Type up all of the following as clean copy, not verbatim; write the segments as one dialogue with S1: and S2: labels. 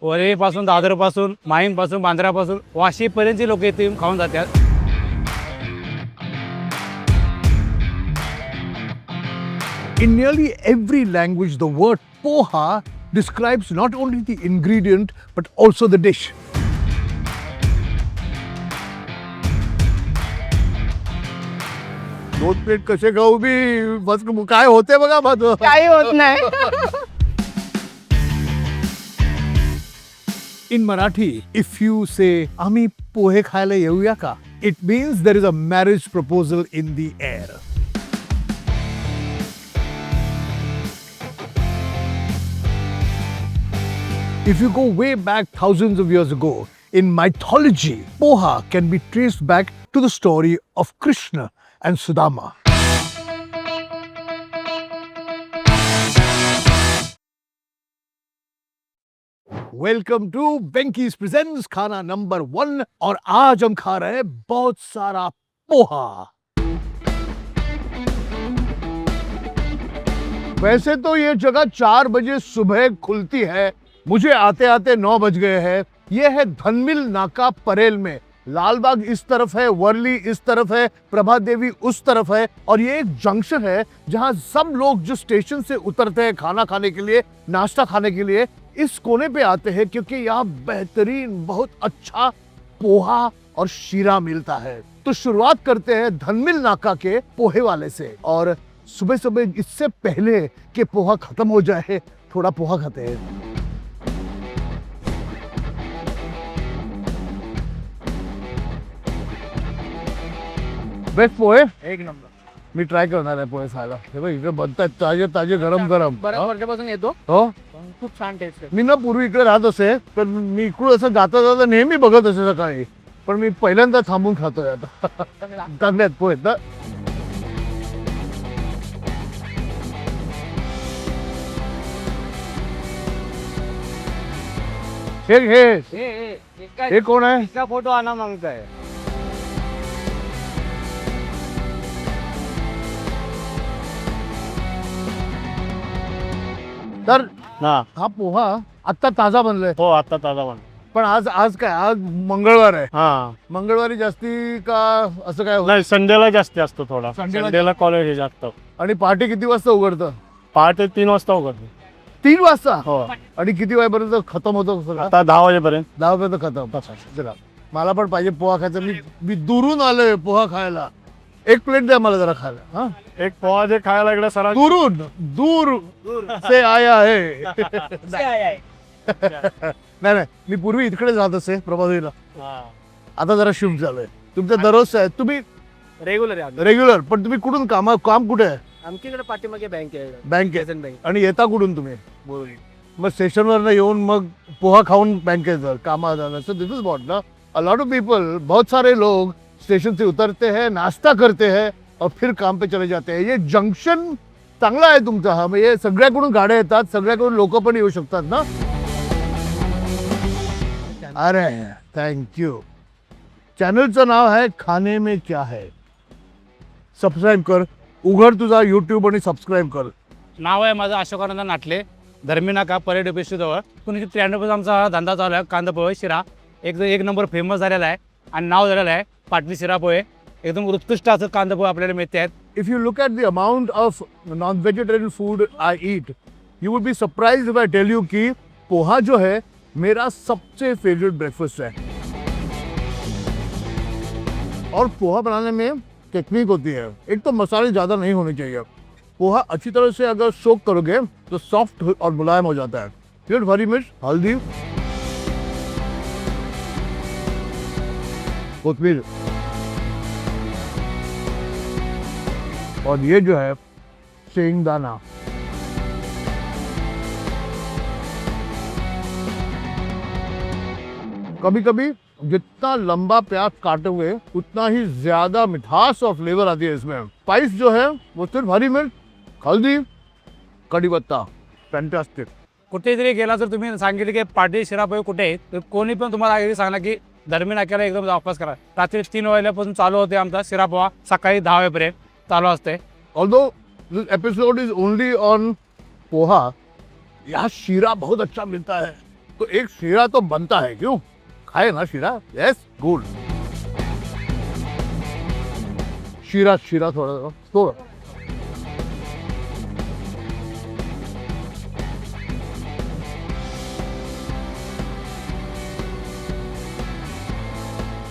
S1: वरेपासून दादरपासून माहीमपासून बांद्रापासून वाशीपर्यंतची लोक इथे येऊन खाऊन जातात.
S2: In nearly every language, the word poha describes not only the ingredient but also the dish. दोन प्लेट कसे खाऊ मी बस काय होते बघा माझं.
S3: काही होत नाही.
S2: In Marathi, if you say आम्ही पोहे खायला येऊया का, it means there is a marriage proposal in the air. If you go way back thousands of years ago, in mythology, poha can be traced back to the story of Krishna and Sudama. Welcome to Venky's presents खाना number 1 और आज हम खा रहे हैं बहुत सारा पोहा. वैसे तो ये जगह 4 बजे सुबह खुलती है, मुझे आते आते 9 बज गए हैं. ये है धनमिल नाका परेल में. लालबाग इस तरफ है, वर्ली इस तरफ है, प्रभा देवी उस तरफ है और ये एक जंक्शन है जहां सब लोग जो स्टेशन से उतरते हैं खाना खाने के लिए, नाश्ता खाने के लिए इस कोने पे आते हैं क्योंकि यहाँ बेहतरीन बहुत अच्छा पोहा और शीरा मिलता है. तो शुरुआत करते हैं धनमिल नाका के पोहे वाले से और सुबह सुबह इससे पहले कि पोहा खत्म हो जाए थोड़ा पोहा खाते हैं. बेस्ट पोहे
S3: एक नंबर.
S2: मी ट्राय करणार आहे पोहे खायला. हे बघ इकडे बनतात ताजे ताजे गरम गरम.
S3: बऱ्याच वर्षापासून येतो,
S2: हो
S3: पण खूप छान टेस्ट आहे.
S2: मी ना पूर्वी इकडे राहत असे तर मी इकडून असं जाता जाता नेहमी बघत असे सकाळी, पण मी पहिल्यांदा थांबून खातोय आता. चांगले आहेत पोहे ना. हे कोण आहे?
S3: इसका फोटो आना मांगता है.
S2: तर
S1: हा
S2: हा पोहा आता ताजा बनलाय.
S1: हो आता ताजा बन.
S2: पण आज आज काय, आज मंगळवार आहे.
S1: हा
S2: मंगळवारी जास्ती का असं काय होतं?
S1: नाही संडेला जास्ती असतो थोडा.
S2: संडेला-
S1: संडेला कॉलेज हे जास्त.
S2: आणि पहाटे किती वाजता उघडतं?
S1: पहाटे 3 वाजता उघडतो.
S2: 3 वाजता.
S1: हो
S2: आणि किती वाजेपर्यंत खतम होतो सगळं?
S1: आता 10 वाजेपर्यंत.
S2: 10 वाजेपर्यंत खतम. चला मला पण पाहिजे पोहा खायचा. मी दुरून आलोय पोहा खायला. एक प्लेट द्या मला जरा खायला. हा
S1: एक पोहा जे खायला इकडे सरा
S2: दुरून दूर से आया है. नाही नाही मी पूर्वी इकडे जात असे प्रभादेवीला. आता जरा शिफ्ट झालोय. तुमचं दररोज आहे तुम्ही
S3: रेग्युलर आहे.
S2: रेग्युलर, पण तुम्ही कुठून काम कुठे आहे?
S3: आमच्याकडे पाठीमागे बँक आहे.
S2: बँकेत.
S3: बँक.
S2: आणि येता कुठून तुम्ही? मग स्टेशनवर येऊन मग पोहा खाऊन बँकेत कामाला जाणार. सो दिस इज व्हॉट ना अ लॉट ऑफ पीपल, बहुत सारे लोग स्टेशन से उतरते हैं, नाश्ता करते हैं और फिर काम पे चले जाते हैं. ये जंक्शन चांगला आहे तुमचा. हा म्हणजे सगळ्याकडून गाड्या येतात, सगळ्याकडून लोक पण येऊ शकतात ना. अरे थँक्यू. चॅनलचं नाव आहे खाने में क्या है. सबस्क्राईब कर. उघड तुझा यूट्यूब आणि सबस्क्राईब कर.
S1: नाव आहे माझं अशोकानंद नाटले, धर्मी नाका परेड ऑफिस जवळ. 1993 आमचा हा धंदा चालू आहे. कांदा पोहे शिरा एक नंबर फेमस झालेला आहे आणि नाव झालेलं आहे पाटली शिरा पोहे. एकदम उत्कृष्ट असं कांदा पोहे आपल्याला मिळते आहेत.
S2: If you look at the amount of non-vegetarian food I eat, you would be surprised if I tell you कि पोहा जो है मेरा सबसे फेवरेट ब्रेकफास्ट है. और पोहा बनाने में टेक्निक होती है. एक तो मसाले ज़्यादा नहीं होने चाहिए. पोहा अच्छी तरह से अगर सोक करोगे तो सॉफ्ट और मुलायम हो जाता है. फिर हरी मिर्च, हल्दी, कोथमीर और ये जो है शेंगदाना. कभी कभी जितना लंबा प्याज काटोगे उतना ही ज्यादा मिठास और फ्लेवर आती है इसमें. स्पाइस जो है वो सिर्फ हरी मिर्च, हल्दी, कड़ी पत्ता. फैंटास्टिक.
S1: कुठे जरी गेला तर तुम्ही सांगितले की पाटली शिरा पोहे कुठे आहेत तर कोणी पण तुम्हाला आधी सांगणार की धर्मी नाक्याला एकदम वापस करा. रात्री 3 वाजल्यापासून चालू होते आमचा शिरा पोहा. सकाळी 10 वाजेपर्यंत चालू असते.
S2: Although this episode is only on poha, यहाँ शीरा बहुत अच्छा मिलता है. तो एक शीरा तो बनता है, क्यों? खाए ना शीरा? Yes, good. शीरा शीरा थोड़ा थोड़ा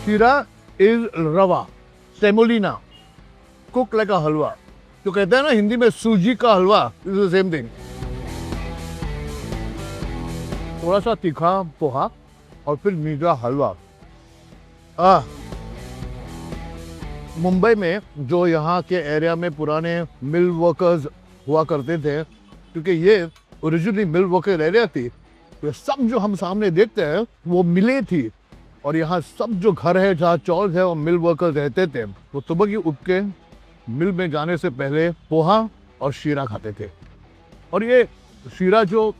S2: शीरा इज रवा, सेमोलिना, कुक लाइक अ हलवा। जो कहते हैं ना हिंदी में सूजी का हलवा, इज द सेम थिंग। थोड़ा सा तीखा पोहा और फिर मीठा हलवा। मुंबई में जो यहाँ के एरिया में पुराने मिल वर्कर्स हुआ करते थे, क्योंकि ये ओरिजिनली मिल वर्कर एरिया थी, तो सब जो हम सामने देखते हैं वो मिलें थी। और यहाँ सब जो घर है जहाँ चौल है और मिल वर्कर्स रहते थे, वो सुबह की उठ के मिल में जाने से पहले पोहा और शीरा खाते थे। और ये शीरा जो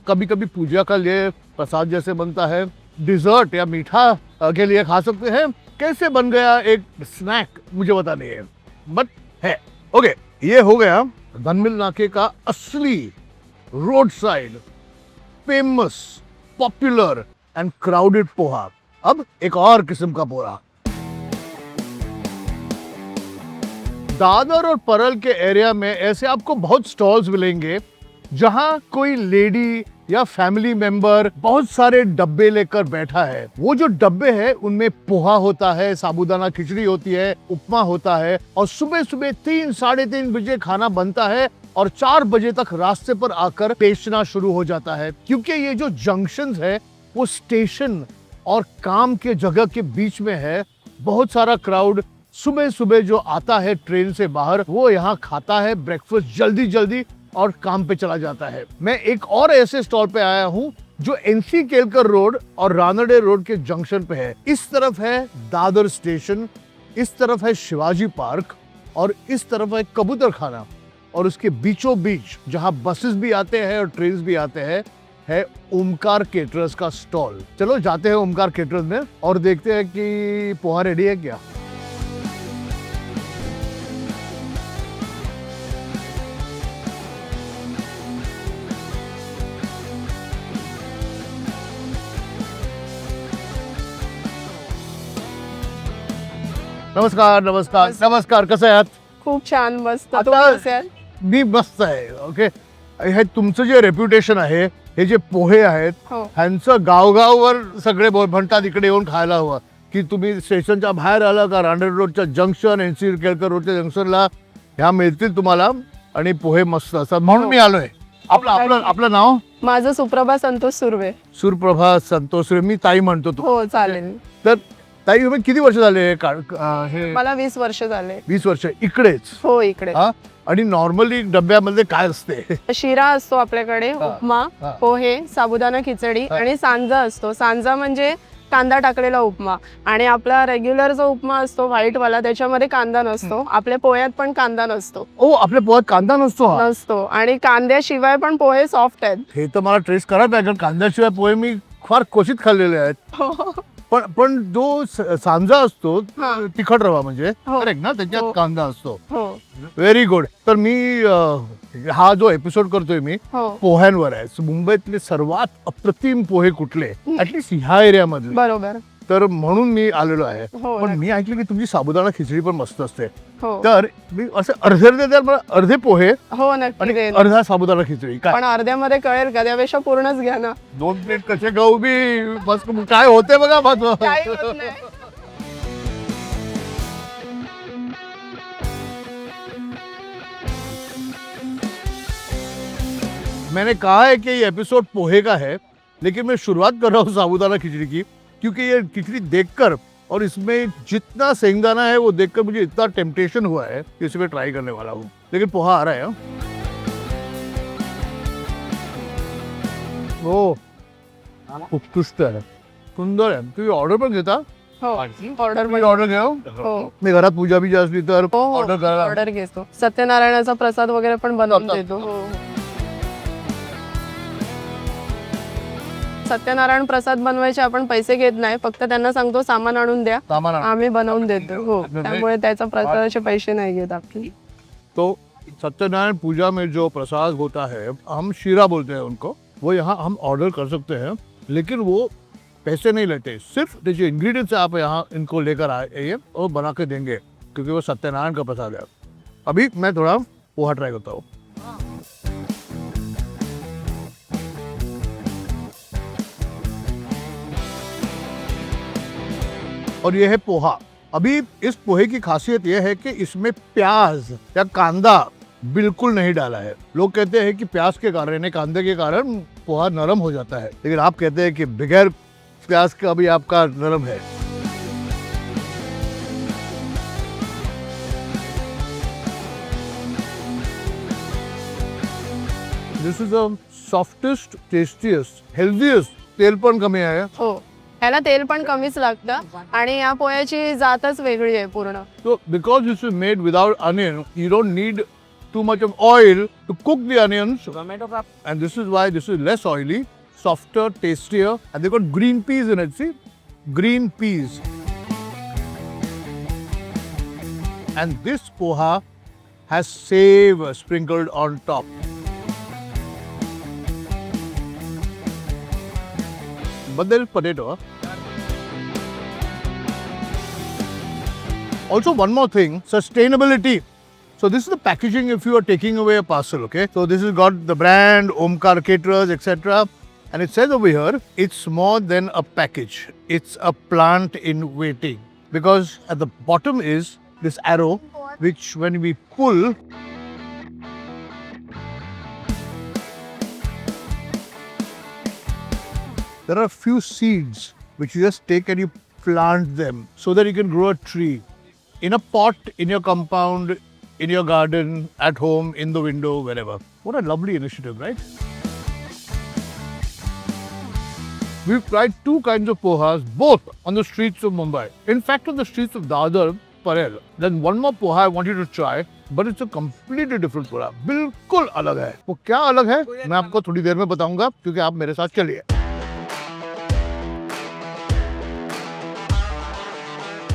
S2: कभी कभी पूजा का लिए प्रसाद जैसे बनता है, डिजर्ट या मीठा के लिए खा सकते हैं। कैसे बन गया एक स्नैक मुझे पता नहीं है, बट है। ओके, ये हो गया धनमिल नाके का असली road side famous popular and crowded poha. अब एक और किस्म का पोहा। दादर और परल के एरिया में ऐसे आपको बहुत स्टॉल्स मिलेंगे जहां कोई लेडी या फैमिली मेंबर बहुत सारे डब्बे लेकर बैठा है। वो जो डब्बे हैं उनमें पोहा होता है, साबूदाना खिचड़ी होती है, उपमा होता है, और सुबह सुबह 3-3:30 बजे खाना बनता है और 4 बजे तक रास्ते पर आकर बेचना शुरू हो जाता है। क्योंकि ये जो जंक्शंस है वो स्टेशन और काम के जगह के बीच में है। बहुत सारा क्राउड सुबह सुबह जो आता है ट्रेन से बाहर, वो यहाँ खाता है ब्रेकफास्ट जल्दी जल्दी और काम पे चला जाता है। मैं एक और ऐसे स्टॉल पे आया हूँ जो एनसी केलकर रोड और रानडे रोड के जंक्शन पे है। इस तरफ है दादर स्टेशन, इस तरफ है शिवाजी पार्क और इस तरफ है कबूतर खाना, और उसके बीचों बीच जहाँ बसेस भी आते हैं और ट्रेन भी आते हैं है ओमकार केटरर्स का स्टॉल। चलो जाते हैं ओमकार केटरर्स में और देखते हैं कि पोहा रेडी है क्या। नमस्कार नमस्कार नमस्कार, कसं आहात?
S4: खूप छान, मस्त.
S2: आता-
S4: तुम्ही कसे आहात?
S2: मी मस्त आहे. ओके, हे तुमचं जे रेप्युटेशन आहे, हे जे पोहे आहेत,
S4: हो.
S2: ह्यांचं गावगाववर सगळे म्हणतात इकडे येऊन खायला हवं, की तुम्ही स्टेशनच्या बाहेर आला का रांडेर रोडच्या जंक्शन, एनसी केळकर रोडच्या जंक्शनला ह्या मिळतील तुम्हाला, आणि पोहे मस्त असतात, म्हणून मी आलोय. आपलं आपलं आपलं नाव?
S4: माझं सुप्रभा संतोष सुर्वे.
S2: सुरप्रभा संतोष. मी ताई म्हणतो तू.
S4: हो, चालेल.
S2: तर ताई, तुम्ही किती वर्ष झाले हे?
S4: मला 20 वर्ष झाले.
S2: 20 वर्ष इकडेच?
S4: हो, इकडे.
S2: हा, आणि नॉर्मली डब्यामध्ये काय असते?
S4: शिरा असतो आपल्याकडे, उपमा,
S2: हा.
S4: पोहे, साबुदाणा खिचडी आणि सांजा असतो. सांजा म्हणजे कांदा टाकलेला उपमा. आणि आपला रेग्युलर जो उपमा असतो व्हाईट वाला, त्याच्यामध्ये कांदा नसतो. आपल्या पोह्यात पण कांदा नसतो.
S2: ओ, आपल्या पोहात कांदा नसतो हा?
S4: नसतो. आणि कांद्याशिवाय पण पोहे सॉफ्ट आहेत.
S2: हे तर मला टेस्ट करायला पाहिजे, कारण कांद्याशिवाय पोहे मी फार क्वचित खाल्लेले आहेत.
S4: हो.
S2: पण जो सांजा असतो
S4: हा.
S2: तिखट रवा म्हणजे,
S4: हो.
S2: करेक्ट ना, त्याच्यात
S4: हो.
S2: कांदा असतो.
S4: हो.
S2: Very good. तर मी हा जो एपिसोड करतोय मी
S4: हो.
S2: पोह्यांवर आहे. मुंबईतले सर्वात अप्रतिम पोहे कुठले, ऍटलीस्ट ह्या एरियामधले,
S4: बरोबर.
S2: तर म्हणून मी आलेलो आहे.
S4: हो,
S2: पण मी ऐकलं की तुमची साबुदाणा खिचडी पण मस्त असते.
S4: हो.
S2: तर मी असं अर्धे द्याल मला, अर्धे पोहे
S4: हो, नक्की
S2: आणि
S4: देईन.
S2: अर्धा साबुदाणा खिचडी. काय
S4: पण अर्ध्यामध्ये कळेल का? त्यापेक्षा पूर्णच घ्या ना.
S2: 2 प्लेट कसे खाऊ मी? बस काय होते बघा माझं.
S4: काही होत नाही.
S2: मैंने कहा है कि ये एपिसोड पोहे का है, लेकिन मैं शुरुआत कर रहा हूँ साबुदाना खिचड़ी की, क्योंकि ये खिचड़ी देखकर और इसमें जितना सेंगदाना है वो देखकर मुझे इतना टेम्पटेशन हुआ है कि इसे मैं ट्राई करने वाला हूँ. लेकिन पोहा आ रहा है. हो, उत्कृष्ट आहे, सुंदर आहे. तुम्ही ऑर्डर पण घेता?
S4: हो, ऑर्डर
S2: मी ऑर्डर घेऊ?
S4: हो.
S2: मी घरात पूजा बिजा असली तर
S4: हो,
S2: ऑर्डर करायला.
S4: ऑर्डर घेतो. सत्यनारायणाचा प्रसाद वगैरे पण बनवून देतो. हो. सत्यनारायण प्रसाद बनवायचे आपण पैसे घेत नाही, फक्त त्यांना सांगतो सामान आणून द्या,
S2: सामान आण.
S4: आम्ही बनवून देतो. हो, त्यामुळे त्याचा प्रसादाचे पैसे नाही घेत आपली.
S2: तो सत्यनारायण पूजा में जो प्रसाद होता है, हम शीरा बोलते हैं उनको, वो यहाँ हम ऑर्डर कर सकते हैं लेकिन वो पैसे नहीं लेते, सिर्फ जो इंग्रेडिएंट्स आप यहाँ इनको लेकर आए और बना के देंगे, क्योंकि वो सत्यनारायण का प्रसाद है। अभी मैं थोड़ा पोहा ट्राई करता हूँ। और ये है पोहा। अभी इस पोहे की खासियत यह है कि इसमें प्याज या कांदा बिल्कुल नहीं डाला है। लोग कहते हैं कि प्याज के कारण यानी कांदे के कारण पोहा नरम हो जाता है, लेकिन आप कहते हैं कि बगैर प्याज का भी आपका नरम है। This is the softest, tastiest, healthiest. तेल पण कमी आहे।
S4: हो, ह्याला तेल पण कमीच लागतं आणि या पोह्याची जातच वेगळी आहे पूर्ण.
S2: So because this is made without onion, you don't need too much of oil to cook the onions,
S3: tomato का
S2: and this is why this is less oily, softer, tastier, and they got green peas in it. See, green peas. And this poha has save sprinkled on top. But there is potato. Also, one more thing, sustainability. So this is the packaging if you are taking away a parcel, okay? So this has got the brand, Omkar Caterers, etc. And it says over here, it's more than a package. It's a plant in waiting. Because at the bottom is this arrow, which when we pull, there are a few seeds which you just take and you plant them so that you can grow a tree in a pot, in your compound, in your garden, at home, in the window, wherever. What a lovely initiative, right? We've tried two kinds of pohas, both on the streets of Mumbai. In fact, on the streets of Dadar, Parel. Then one more poha I want you to try, but it's a completely different poha. बिल्कुल अलग है। वो क्या अलग है मैं आपको थोड़ी देर में बताऊंगा, क्योंकि आप मेरे साथ चलिए।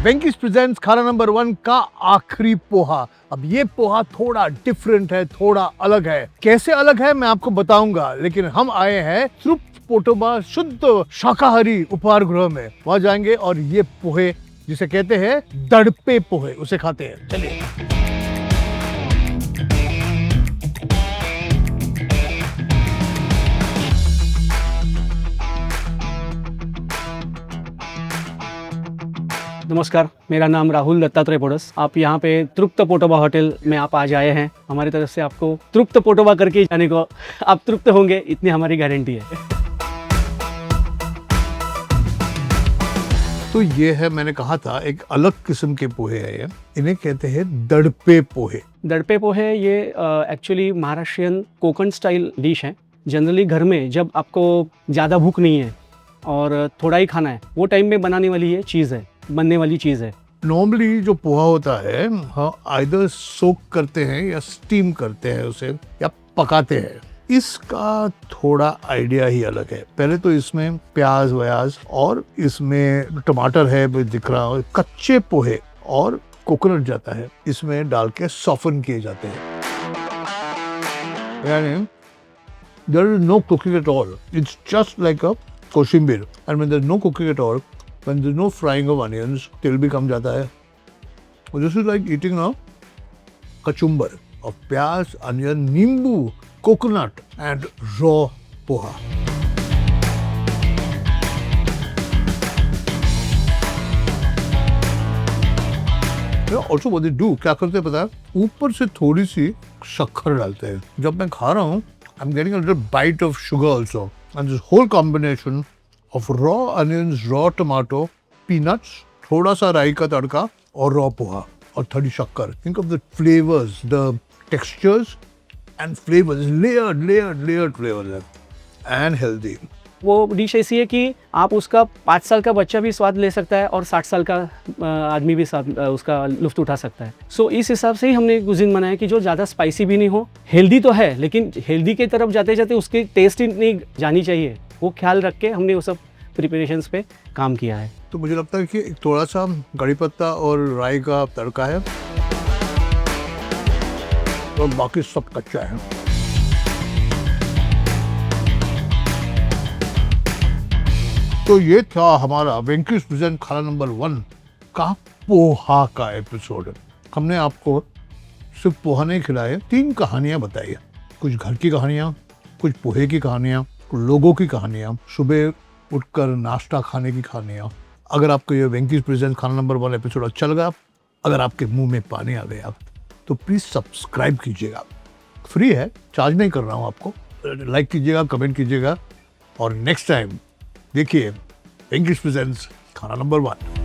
S2: वेंकीज प्रेजेंट्स खाना नंबर 1 का आखिरी पोहा। अब ये पोहा थोड़ा डिफरेंट है, थोड़ा अलग है। कैसे अलग है मैं आपको बताऊंगा, लेकिन हम आए हैं तृप्त पोटोबा शुद्ध शाकाहारी उपहार गृह में। वहां जाएंगे और ये पोहे जिसे कहते हैं दड़पे पोहे, उसे खाते हैं। चलिए।
S5: नमस्कार, मेरा नाम राहुल दत्तात्रेय पोडस। आप यहाँ पे तृप्त पोटोबा होटल में आप आज आए हैं। हमारी तरफ से आपको तृप्त पोटोबा करके जाने को आप तृप्त होंगे, इतनी हमारी गारंटी है।
S2: तो ये है, मैंने कहा था एक अलग किस्म के पोहे है ये। इन्हें कहते हैं दड़पे पोहे।
S5: दड़पे पोहे ये actually Maharashtrian Konkan style dish है। जनरली घर में जब आपको ज़्यादा भूख नहीं है और थोड़ा ही खाना है, वो टाइम में बनाने वाली ये चीज़ है, बनने वाली चीज़ है।
S2: नॉर्मली जो पोहा होता है, हाँ, आइदर सोक करते हैं या स्टीम करते हैं उसे, या पकाते हैं। इसका थोड़ा आइडिया ही अलग है। पहले तो इसमें प्याज व्याज और इसमें टमाटर है दिख रहा है, कच्चे पोहे और कोकोनट जाता है, इसमें डाल के सॉफन किए जाते हैं। यानी there is no cooking at all. It's just like a कोशिम्बीर। And when there's no cooking at all, when there's no frying of onions, तिल भी कम जाता है। This is like eating a kachumber of प्याज, onion, नींबू, coconut and raw poha. Also what they do, क्या करते हैं पता है? ऊपर से थोड़ी सी शक्कर डालते हैं। जब मैं खा रहा हूँ, I'm getting a little bite of sugar also. And this whole combination of raw onions, raw tomato, peanuts, थोड़ा सा राई का तड़का और raw पोहा और थोड़ी शक्कर. Think of the flavors, the textures and flavors, layered flavors and healthy.
S5: वो dish ऐसी है कि आप उसका 5 साल का बच्चा भी स्वाद ले सकता है और 60 साल का आदमी भी उसका लुत्फ उठा सकता है। सो इस हिसाब से ही हमने कुजीन बनाया कि जो ज़्यादा स्पाइसी भी नहीं हो, हेल्दी तो है लेकिन हेल्दी की तरफ जाते जाते उसकी टेस्ट नहीं जानी चाहिए, वो ख्याल रख के हमने वो सब प्रिपरेशंस पे काम किया है।
S2: तो मुझे लगता है कि थोड़ा सा कड़ी पत्ता और राई का तड़का है और बाकी सब कच्चा है। तो ये था हमारा वेंकीज प्रेजेंट खाना नंबर 1 का पोहा का एपिसोड। हमने आपको सिर्फ पोहा नहीं खिलाए, 3 कहानियां बताई है। कुछ घर की कहानियां, कुछ पोहे की कहानियां, कुछ लोगों की कहानियां, सुबह उठकर नाश्ता खाने की कहानियां। अगर आपको ये वेंकीज प्रेजेंट खाना नंबर 1 एपिसोड अच्छा लगा, अगर आपके मुंह में पानी आ गया, तो प्लीज़ सब्सक्राइब कीजिएगा। फ्री है, चार्ज नहीं कर रहा हूँ आपको। लाइक कीजिएगा, कमेंट कीजिएगा और नेक्स्ट टाइम देखिए वेंकीज प्रेजेंट्स खाना नंबर 1।